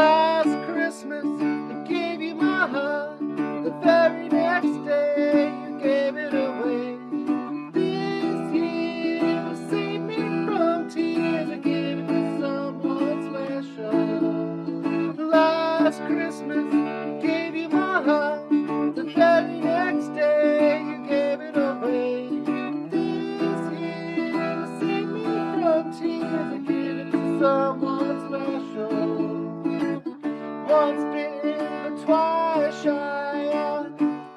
Last Christmas, I gave you my heart. The very next day, you gave it away. This year, to save me from tears, I gave it to someone special. Last Christmas, I gave you my heart. The very next day, you gave it away. This year, to save me from tears, I gave it to someone special. Once bitten, but twice shy.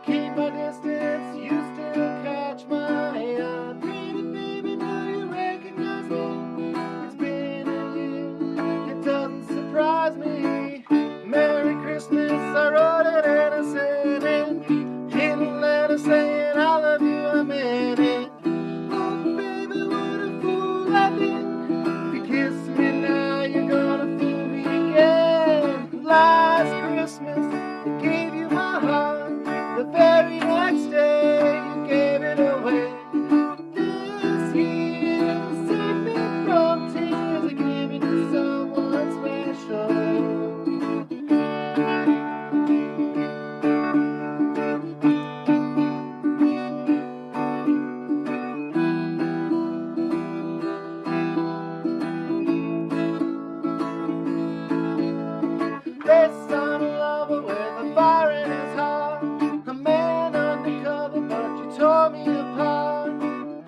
Keep my distance, you still catch my eye. Pretty baby, do you recognize me? It's been a year, it doesn't surprise me. Merry Christmas, I wrote it and I sent it. Hidden letter saying I love you, I meant it. Oh baby, what a fool I've been. If you kiss me now, you're gonna fool me again. Last Christmas, I gave you my heart. The very next day, you gave it away. This year, to save me from tears, I gave it to someone special. This son of lover with a fire in his heart, a man undercover, but you tore me apart.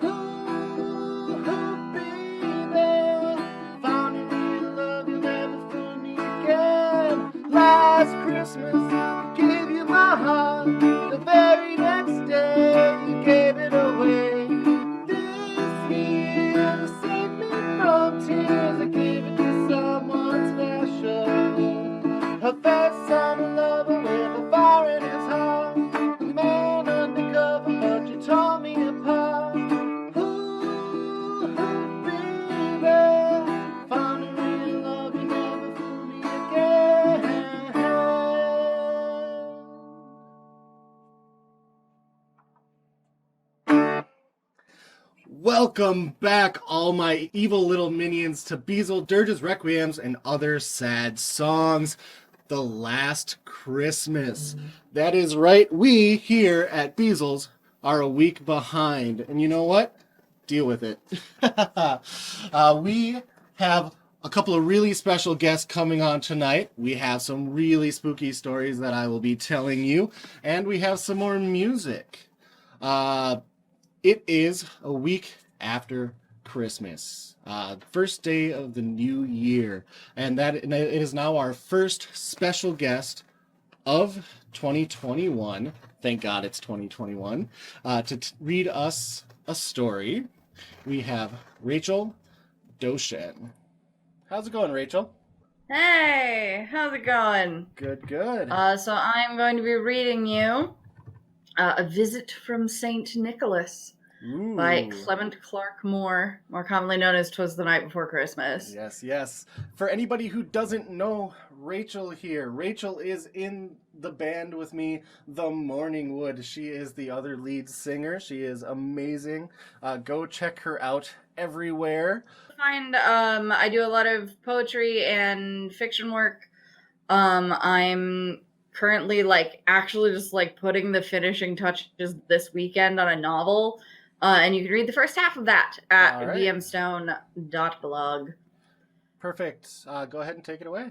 Ooh, baby, found a real love, you'll never fool me again. Last Christmas, I gave you my heart. The very next day, you gave it away. This year, to save me from tears, I gave it to someone special. A fast son of lover with a fire in his heart, a man undercover, but you tore me apart. Ooh, baby, found a real love, you never fool me again. Welcome back, all my evil little minions, to Beezl'es, Dirges, Requiems, and other sad songs. The Last Christmas. That is right. We here at Beezl'es are a week behind. And you know what? Deal with it. We have a couple of really special guests coming on tonight. We have some really spooky stories that I will be telling you. And we have some more music. It is a week after Christmas. First day of the new year, and it is now our first special guest of 2021. Thank God it's 2021. To read us a story, we have Rachael Dosen. How's it going, Rachael? Hey, how's it going? Good, good. So I'm going to be reading you A Visit from St. Nicholas. Ooh. By Clement Clark Moore, more commonly known as 'Twas the Night Before Christmas. Yes, yes. For anybody who doesn't know Rachael here, Rachael is in the band with me, The Morning Wood. She is the other lead singer. She is amazing. Go check her out everywhere. I do a lot of poetry and fiction work. I'm currently actually just putting the finishing touches this weekend on a novel. And you can read the first half of that at bmstone.blog. Perfect. Go ahead and take it away.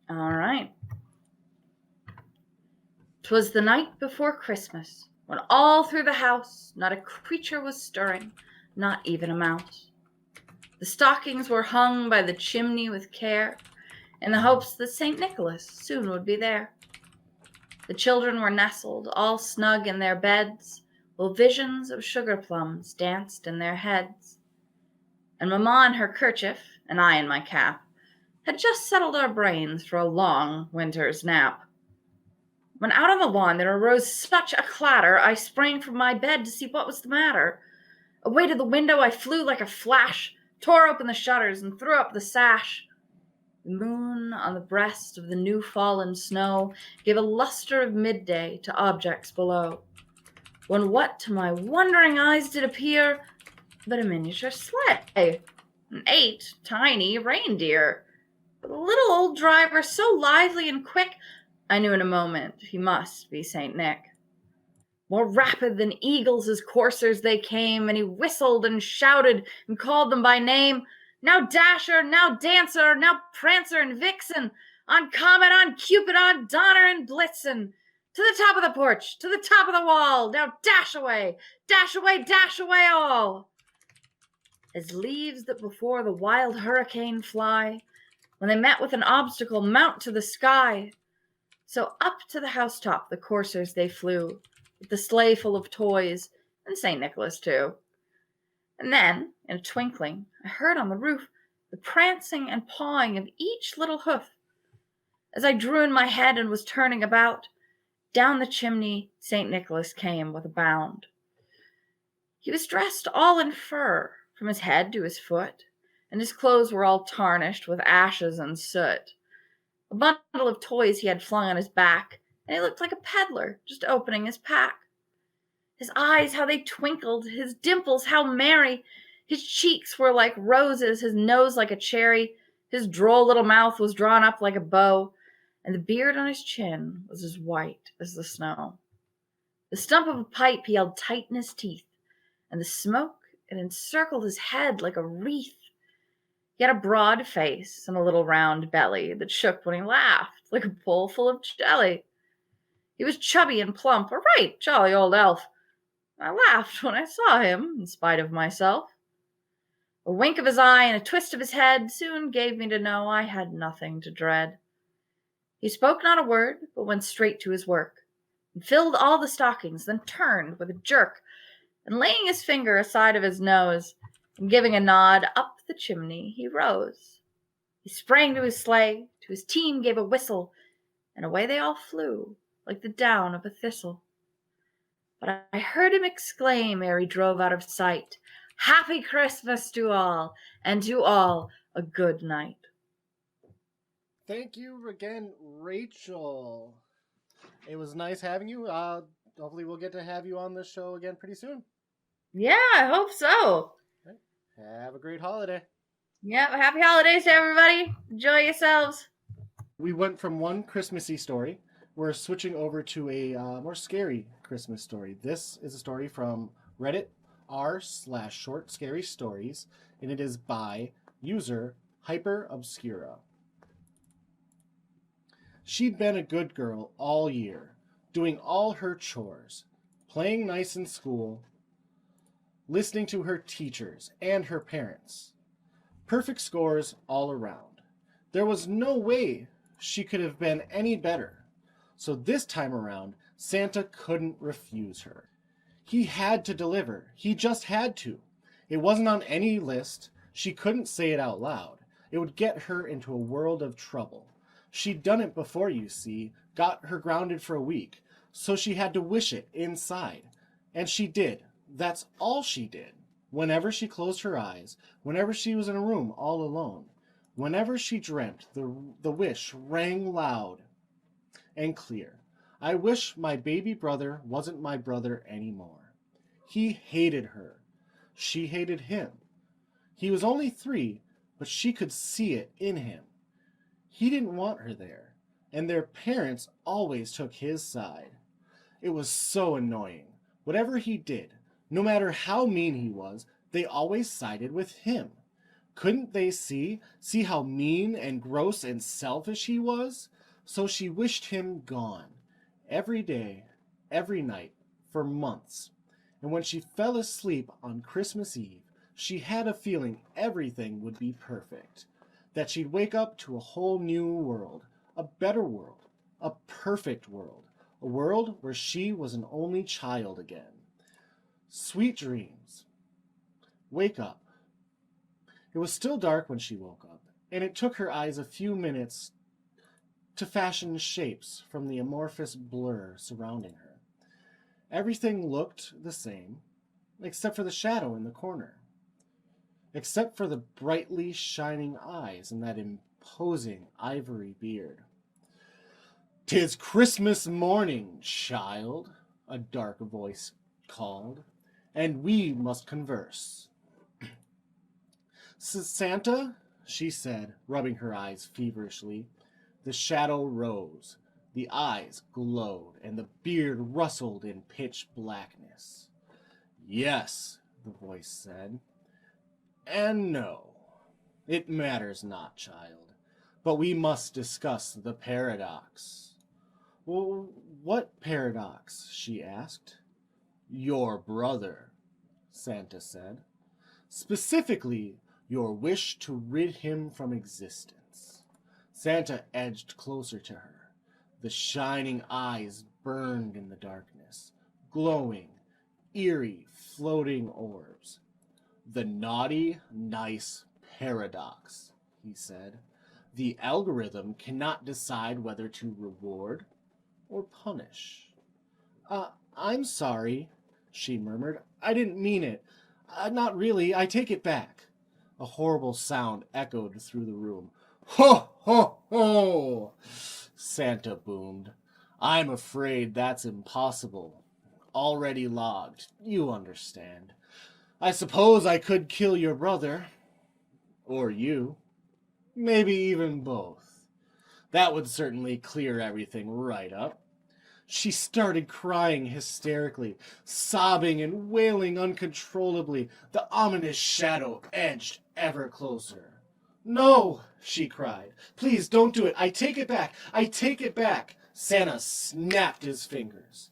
All right. 'Twas the night before Christmas, when all through the house not a creature was stirring, not even a mouse. The stockings were hung by the chimney with care, in the hopes that St. Nicholas soon would be there. The children were nestled, all snug in their beds, while visions of sugar plums danced in their heads. And Mamma in her kerchief, and I in my cap, had just settled our brains for a long winter's nap. When out on the lawn there arose such a clatter, I sprang from my bed to see what was the matter. Away to the window I flew like a flash, tore open the shutters and threw up the sash. The moon on the breast of the new-fallen snow gave a luster of midday to objects below, when what to my wondering eyes did appear but a miniature sleigh, and 8 tiny reindeer. But the little old driver, so lively and quick, I knew in a moment he must be St. Nick. More rapid than eagles as coursers they came, and he whistled and shouted and called them by name. Now Dasher, now Dancer, now Prancer and Vixen, on Comet, on Cupid, on Donner and Blitzen. To the top of the porch, to the top of the wall, now dash away, dash away, dash away all. As leaves that before the wild hurricane fly, when they met with an obstacle, mount to the sky. So up to the housetop the coursers they flew, with the sleigh full of toys, and St. Nicholas too. And then, in a twinkling, I heard on the roof the prancing and pawing of each little hoof. As I drew in my head and was turning about, down the chimney St. Nicholas came with a bound. He was dressed all in fur, from his head to his foot, and his clothes were all tarnished with ashes and soot. A bundle of toys he had flung on his back, and he looked like a peddler just opening his pack. His eyes, how they twinkled, his dimples, how merry. His cheeks were like roses, his nose like a cherry, his droll little mouth was drawn up like a bow, and the beard on his chin was as white as the snow. The stump of a pipe he held tight in his teeth, and the smoke, it encircled his head like a wreath. He had a broad face and a little round belly that shook when he laughed, like a bowl full of jelly. He was chubby and plump, a right jolly old elf. I laughed when I saw him, in spite of myself. A wink of his eye and a twist of his head soon gave me to know I had nothing to dread. He spoke not a word, but went straight to his work, and filled all the stockings, then turned with a jerk, and laying his finger aside of his nose, and giving a nod up the chimney, he rose. He sprang to his sleigh, to his team gave a whistle, and away they all flew, like the down of a thistle. But I heard him exclaim ere he drove out of sight, "Happy Christmas to all, and to all a good night." Thank you again, Rachel. It was nice having you. Hopefully we'll get to have you on this show again pretty soon. Yeah, I hope so. Have a great holiday. Yep, happy holidays to everybody. Enjoy yourselves. We went from one Christmassy story. We're switching over to a more scary Christmas story. This is a story from Reddit r/ShortScaryStories, and it is by user HyperObscura. She'd been a good girl all year, doing all her chores, playing nice in school, listening to her teachers and her parents. Perfect scores all around. There was no way she could have been any better. So this time around, Santa couldn't refuse her. He had to deliver. He just had to. It wasn't on any list. She couldn't say it out loud. It would get her into a world of trouble. She'd done it before, you see, got her grounded for a week, so she had to wish it inside. And she did. That's all she did. Whenever she closed her eyes, whenever she was in a room all alone, whenever she dreamt, the wish rang loud and clear. I wish my baby brother wasn't my brother anymore. He hated her. She hated him. He was only 3, but she could see it in him. He didn't want her there, and their parents always took his side. It was so annoying. Whatever he did, no matter how mean he was, they always sided with him. Couldn't they see how mean and gross and selfish he was? So she wished him gone, every day, every night, for months. And when she fell asleep on Christmas Eve, she had a feeling everything would be perfect, that she'd wake up to a whole new world, a better world, a perfect world, a world where she was an only child again. Sweet dreams. Wake up. It was still dark when she woke up, and it took her eyes a few minutes to fashion shapes from the amorphous blur surrounding her. Everything looked the same, except for the shadow in the corner, except for the brightly shining eyes and that imposing ivory beard. "'Tis Christmas morning, child," a dark voice called, "and we must converse." "Santa, she said, rubbing her eyes feverishly. The shadow rose, the eyes glowed, and the beard rustled in pitch blackness. Yes, the voice said, and no. It matters not, child, but we must discuss the paradox. Well, what paradox? She asked. Your brother, Santa said. Specifically, your wish to rid him from existence. Santa edged closer to her. The shining eyes burned in the darkness, glowing, eerie, floating orbs. The naughty, nice paradox, he said. The algorithm cannot decide whether to reward or punish. I'm sorry, she murmured. I didn't mean it. Not really. I take it back. A horrible sound echoed through the room. Ho, ho, ho! Santa boomed. I'm afraid that's impossible. Already logged. You understand. I suppose I could kill your brother. Or you. Maybe even both. That would certainly clear everything right up. She started crying hysterically, sobbing and wailing uncontrollably. The ominous shadow edged ever closer. No, she cried. Please don't do it. I take it back. I take it back. Santa snapped his fingers.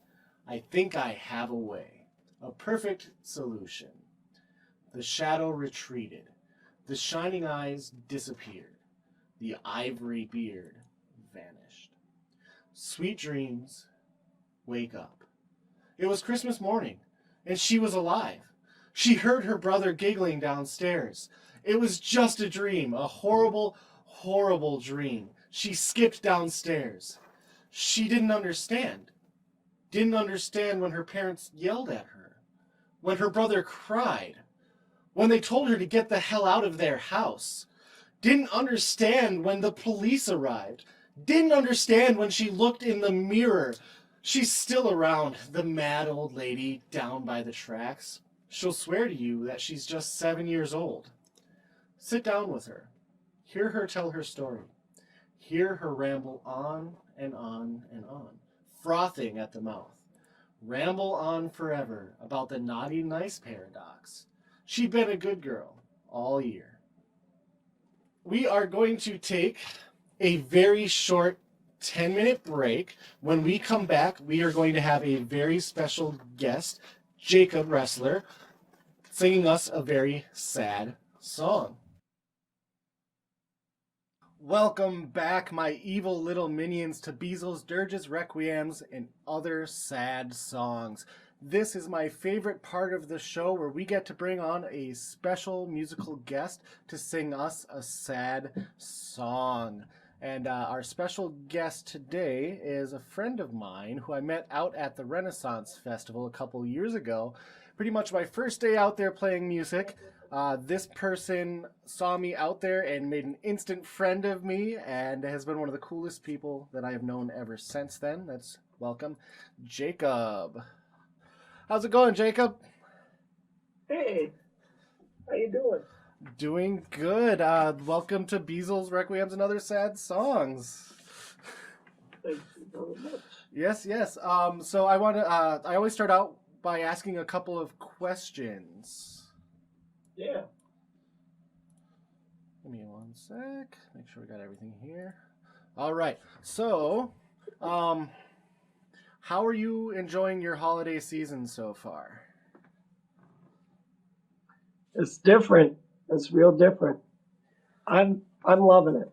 I think I have a way. A perfect solution. The shadow retreated. The shining eyes disappeared. The ivory beard vanished. Sweet dreams. Wake up. It was Christmas morning, and she was alive. She heard her brother giggling downstairs. It was just a dream, a horrible, horrible dream. She skipped downstairs. She didn't understand. Didn't understand when her parents yelled at her, when her brother cried, when they told her to get the hell out of their house. Didn't understand when the police arrived. Didn't understand when she looked in the mirror. She's still around, the mad old lady down by the tracks. She'll swear to you that she's just 7 years old. Sit down with her. Hear her tell her story. Hear her ramble on and on and on, frothing at the mouth. Ramble on forever about the naughty nice paradox. She'd been a good girl all year. We are going to take a very short 10-minute break. When we come back, we are going to have a very special guest, Jacob Resler, singing us a very sad song. Welcome back, my evil little minions, to Beezl'es, Dirges, Requiems, and other sad songs. This is my favorite part of the show, where we get to bring on a special musical guest to sing us a sad song. And our special guest today is a friend of mine who I met out at the Renaissance Festival a couple years ago. Pretty much my first day out there playing music. This person saw me out there and made an instant friend of me, and has been one of the coolest people that I have known ever since then. Let's welcome Jacob. How's it going, Jacob? Hey, how you doing? Doing good. Welcome to Beezl'es, Requiems, and Other Sad Songs. Thank you very much. Yes, yes. So I want to. I always start out by asking a couple of questions. Yeah. Give me one sec. Make sure we got everything here. All right. So, how are you enjoying your holiday season so far? It's different. It's real different. I'm loving it.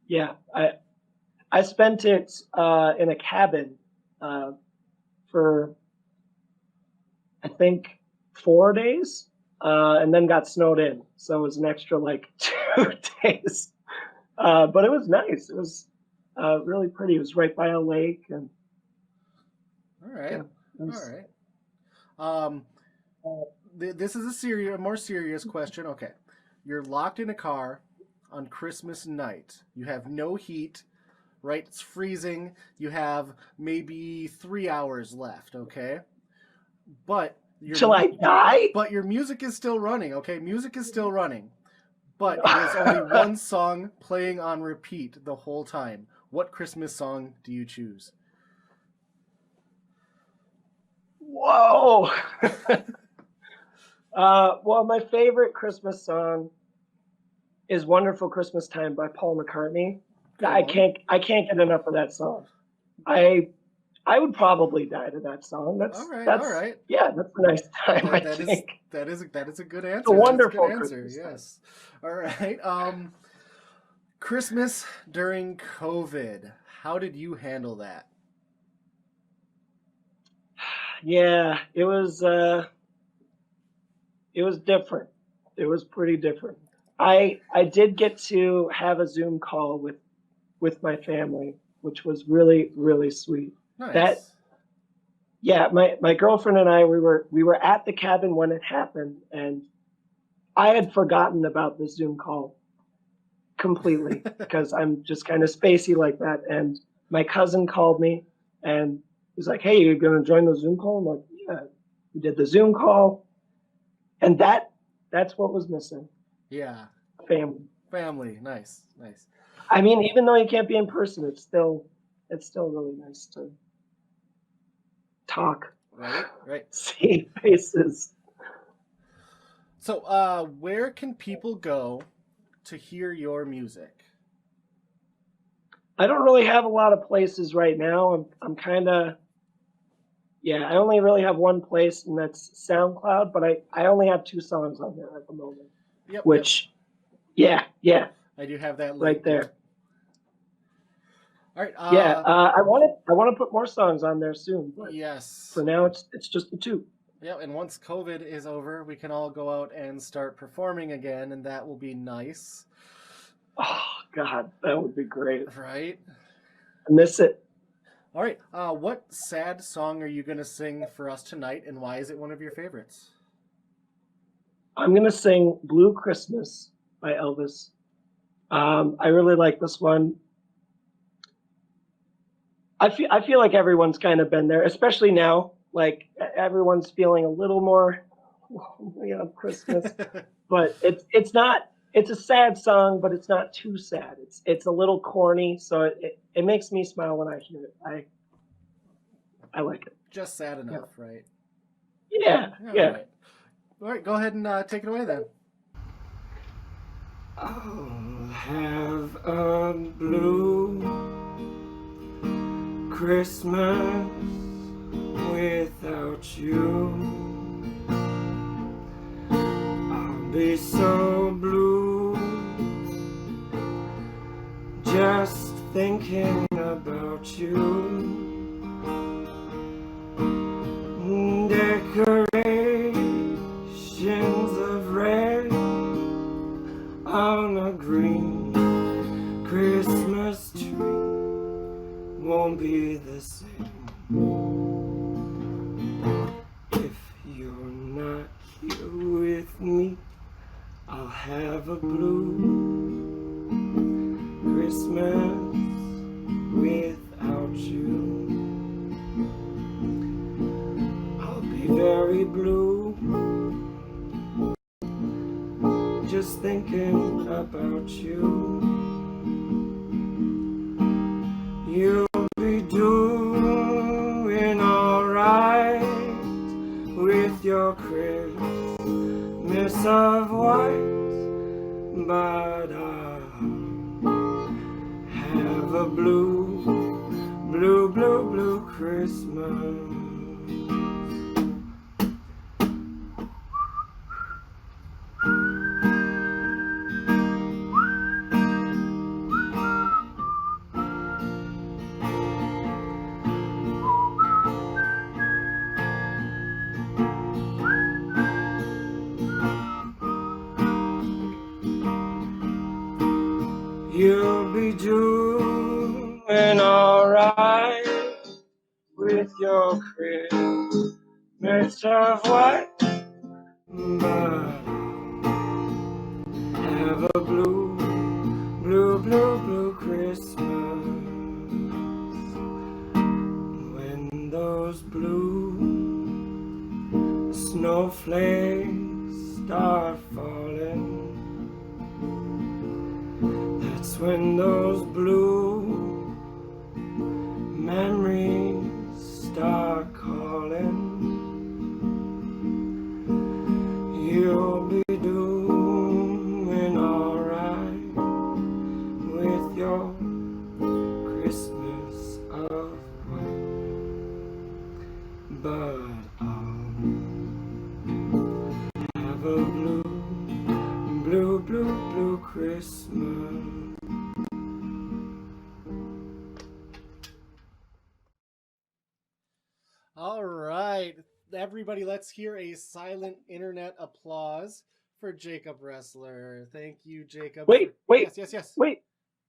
Yeah, I spent it in a cabin for I think 4 days, and then got snowed in, so it was an extra like 2 days. But it was nice. It was really pretty. It was right by a lake, and All right. yeah, it was, All right. This is a more serious question. Okay, you're locked in a car on Christmas night. You have no heat, right? It's freezing. You have maybe 3 hours left. Okay, but till I die? But your music is still running, okay? Music is still running. But it is only one song playing on repeat the whole time. What Christmas song do you choose? Whoa. Well, my favorite Christmas song is "Wonderful Christmas Time" by Paul McCartney. I can't get enough of that song. I would probably die to that song. All right. Yeah, that's a nice time. I think that is a good answer. It's a wonderful answer. Yes. All right. Christmas during COVID. How did you handle that? Yeah, it was different. It was pretty different. I did get to have a Zoom call with my family, which was really, really sweet. Nice. My girlfriend and I, we were at the cabin when it happened, and I had forgotten about the Zoom call completely because I'm just kind of spacey like that. And my cousin called me and he's like, "Hey, you're gonna join the Zoom call?" I'm like, "Yeah." We did the Zoom call, and that's what was missing. Yeah. Family. Nice. I mean, even though you can't be in person, it's still really nice to talk. Right. See faces. So, where can people go to hear your music? I don't really have a lot of places right now. I'm kind of, I only really have one place, and that's SoundCloud, but I only have 2 songs on there at the moment. Yep. Yeah. I do have that link. Right there. All right. I want to put more songs on there soon. But yes. For now, it's just the 2. Yeah, and once COVID is over, we can all go out and start performing again, and that will be nice. Oh God, that would be great. Right? I miss it. All right. What sad song are you going to sing for us tonight, and why is it one of your favorites? I'm going to sing "Blue Christmas" by Elvis. I really like this one. I feel like everyone's kind of been there, especially now. Like everyone's feeling a little more lonely on Christmas, but it's not. It's a sad song, but it's not too sad. It's a little corny, so it makes me smile when I hear it. I like it. Just sad enough, right? Yeah. All right, go ahead and take it away then. I'll have a blue Christmas without you. I'll be so blue just thinking about you. Decorations of red on a green Christmas tree won't be the same if you're not here with me. I'll have a blue Christmas without you. I'll be very blue just thinking about you. You'll be doing alright with your Christmas of white, but I'll have a blue Christmas. You'll be doing alright with your Christmas of white, but have a blue Christmas. When those blue snowflakes start falling. That's when those blue memories start calling. You'll be doing alright with your Christmas of white, but I'll have a blue Christmas. All right, everybody, let's hear a silent internet applause for Jacob Resler. Thank you, Jacob. Wait. Yes. Wait,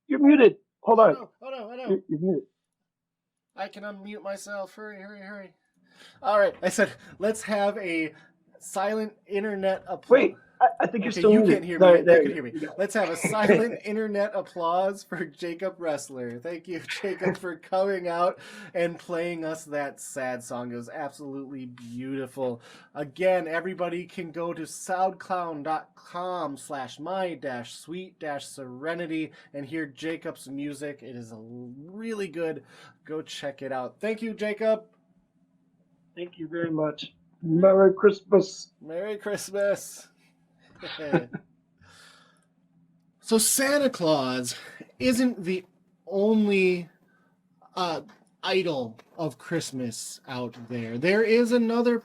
you're muted. Hold on. Oh no. You're muted. I can unmute myself. Hurry. All right, I said let's have a silent internet applause. Wait, I think you're Okay, still you muted. can't hear Sorry, me. there You you can hear me. go. Let's have a silent internet applause for Jacob Resler. Thank you, Jacob, for coming out and playing us that sad song. It was absolutely beautiful. Again, everybody can go to soundcloud.com/my-sweet-serenity and hear Jacob's music. It is really good. Go check it out. Thank you, Jacob. Thank you very much. Merry Christmas. Merry Christmas. So Santa Claus isn't the only idol of Christmas out there. There is another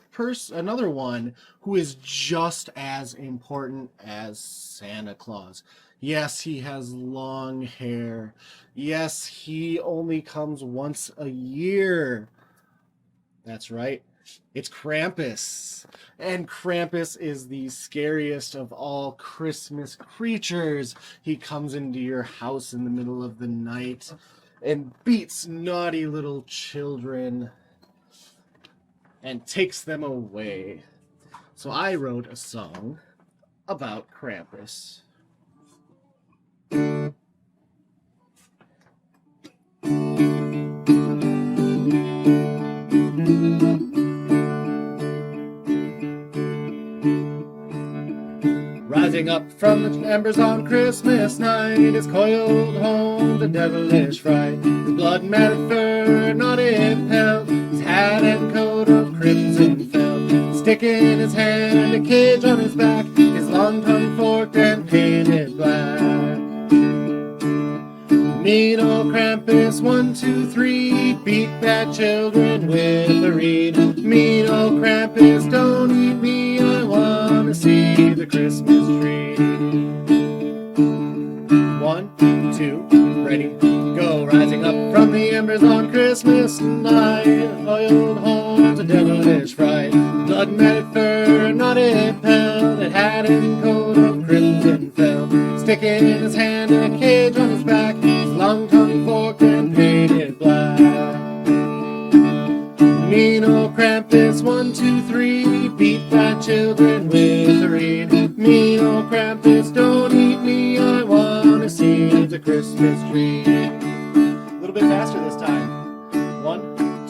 one who is just as important as Santa Claus. Yes, he has long hair. Yes, he only comes once a year. That's right. It's Krampus. And Krampus is the scariest of all Christmas creatures. He comes into your house in the middle of the night and beats naughty little children and takes them away. So I wrote a song about Krampus. Rising up from the embers on Christmas night, his coiled home the devilish fright. His blood-matted fur, naughty pelt, his hat and coat of crimson felt, stick in his hand, a cage on his back, his long tongue forked and painted black. Mean old Krampus, 1, 2, 3, beat bad children with a reed. Mean old Krampus, don't eat me, I wanna see the Christmas tree. 1, 2, ready, go. Rising up from the embers on Christmas night, oiled homes, a devilish fright. Blood-matted fur, naughty pelt, it had and coat of crimson felt, stick in his hand, a cage on his back, his long tongue forked and painted black. Mean old Krampus, 1, 2, 3, beat bad children with a reed. Mean old Krampus, don't eat me, I wanna see the Christmas tree. A little bit faster this time. 1,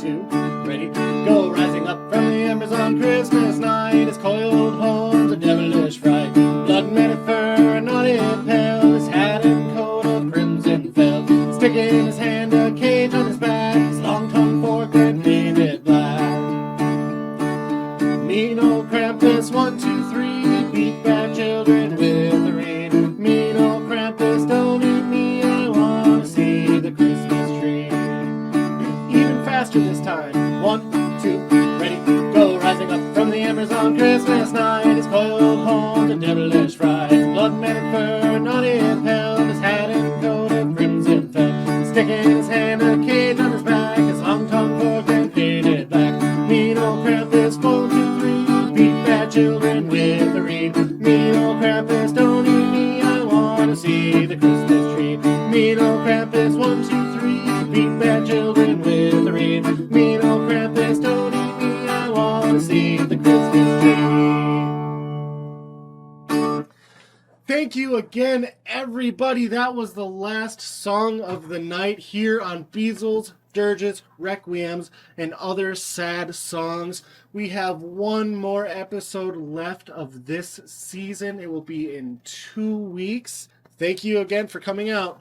2, ready, go. Rising up from the embers on Christmas night, his coiled home's a devilish fright. Blood-matted fur, a naughty pelt, his hat and coat of crimson felt, stick in his hand, a cage on his back, his long tongue forked and painted black. Mean old Krampus, 1, 2, 3, beat bad children with a reed. Mean old Krampus, don't eat me, I wanna see the Christmas tree. Even faster this time. 1, 2, ready, go. Rising up from the embers on Christmas night, his coiled home, the devilish fright. Blood-matted fur, naughty pelt, his hat and coat of crimson felt, stick in his hand, a cage on his back, his long tongue forked and painted black. Mean old Krampus, 1, 2, 3, beat bad children with a reed. Mean old Krampus, don't eat me, I wanna see the Christmas tree. Mean old Krampus, 1, 2, 3, beat bad children with a reed. Mean old Krampus, don't eat me, I wanna see the Christmas tree. Thank you again, everybody. That was the last song of the night here on Beezl'es dirges, requiems, and other sad songs. We have one more episode left of this season. It will be in 2 weeks. Thank you again for coming out.